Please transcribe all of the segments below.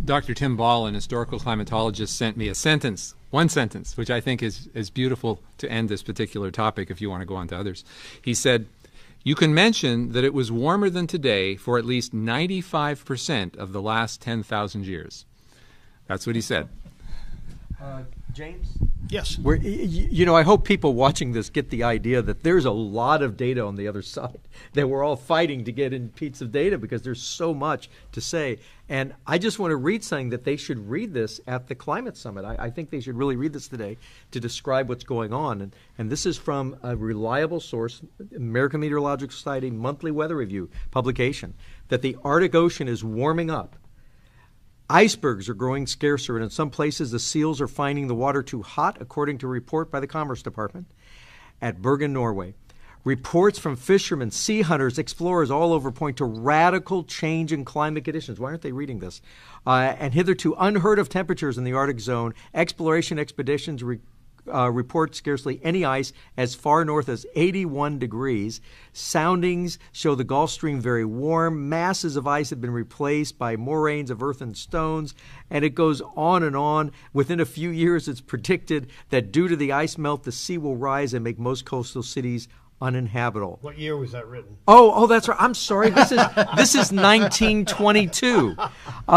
Dr. Tim Ball, an historical climatologist, sent me a sentence, one sentence, which I think is beautiful to end this particular topic if you want to go on to others. He said, "You can mention that it was warmer than today for at least 95% of the last 10,000 years." That's what he said. James? Yes. I hope people watching this get the idea that there's a lot of data on the other side, that we're all fighting to get in pieces of data because there's so much to say. And I just want to read something that they should read this at the Climate Summit. I think they should really read this today to describe what's going on. And this is from a reliable source, American Meteorological Society Monthly Weather Review publication, that the Arctic Ocean is warming up. Icebergs are growing scarcer, and in some places the seals are finding the water too hot, according to a report by the Commerce Department at Bergen, Norway. Reports from fishermen, sea hunters, explorers all over point to radical change in climate conditions. Why aren't they reading this? And hitherto unheard of temperatures in the Arctic zone. Exploration expeditions report scarcely any ice as far north as 81 degrees. Soundings show the Gulf Stream very warm. Masses of ice have been replaced by moraines of earth and stones, and it goes on and on. Within a few years, it's predicted that due to the ice melt, the sea will rise and make most coastal cities uninhabitable. What year was that written? Oh, that's right. I'm sorry. This is 1922.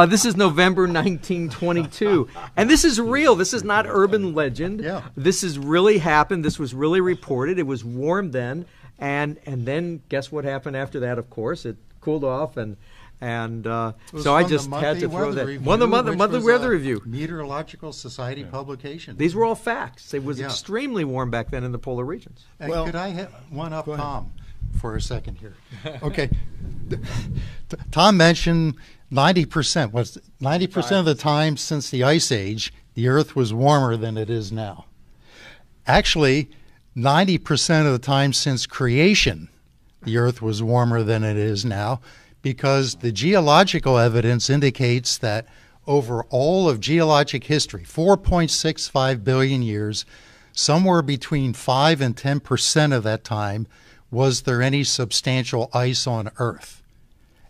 This is November 1922, and this is real. This is not urban legend. Yeah. This has really happened. This was really reported. It was warm then, and then guess what happened after that? Of course, it cooled off, and so I just had to throw that. The monthly weather review. Meteorological Society publication. These were all facts. It was extremely warm back then in the polar regions. And could I have one up Tom for a second here? Okay. Tom mentioned 90%. Was 90% of the time since the Ice Age, the Earth was warmer than it is now. Actually, 90% of the time since creation, the Earth was warmer than it is now, because the geological evidence indicates that over all of geologic history, 4.65 billion years, somewhere between 5 and 10% of that time was there any substantial ice on Earth.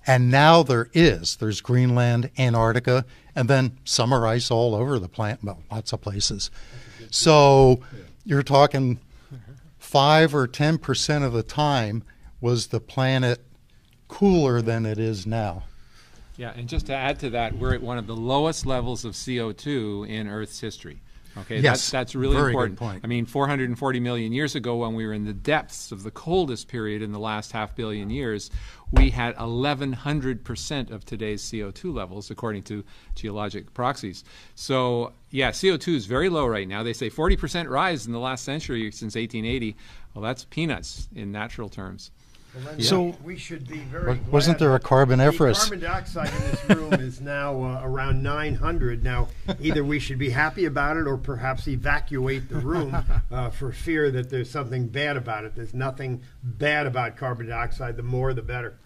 And now there is. There's Greenland, Antarctica, and then summer ice all over the planet, well, lots of places. So you're talking 5 or 10% of the time was the planet cooler than it is now. Yeah, and just to add to that, we're at one of the lowest levels of CO2 in Earth's history. Okay, yes, that's really very important. Good point. I mean, 440 million years ago, when we were in the depths of the coldest period in the last half billion years, we had 1,100% of today's CO2 levels, according to geologic proxies. So, yeah, CO2 is very low right now. They say 40% rise in the last century since 1880. Well, that's peanuts in natural terms. Well, so we should be very wasn't there a carboniferous? The carbon dioxide in this room is now around 900. Now, either we should be happy about it or perhaps evacuate the room for fear that there's something bad about it. There's nothing bad about carbon dioxide. The more, the better.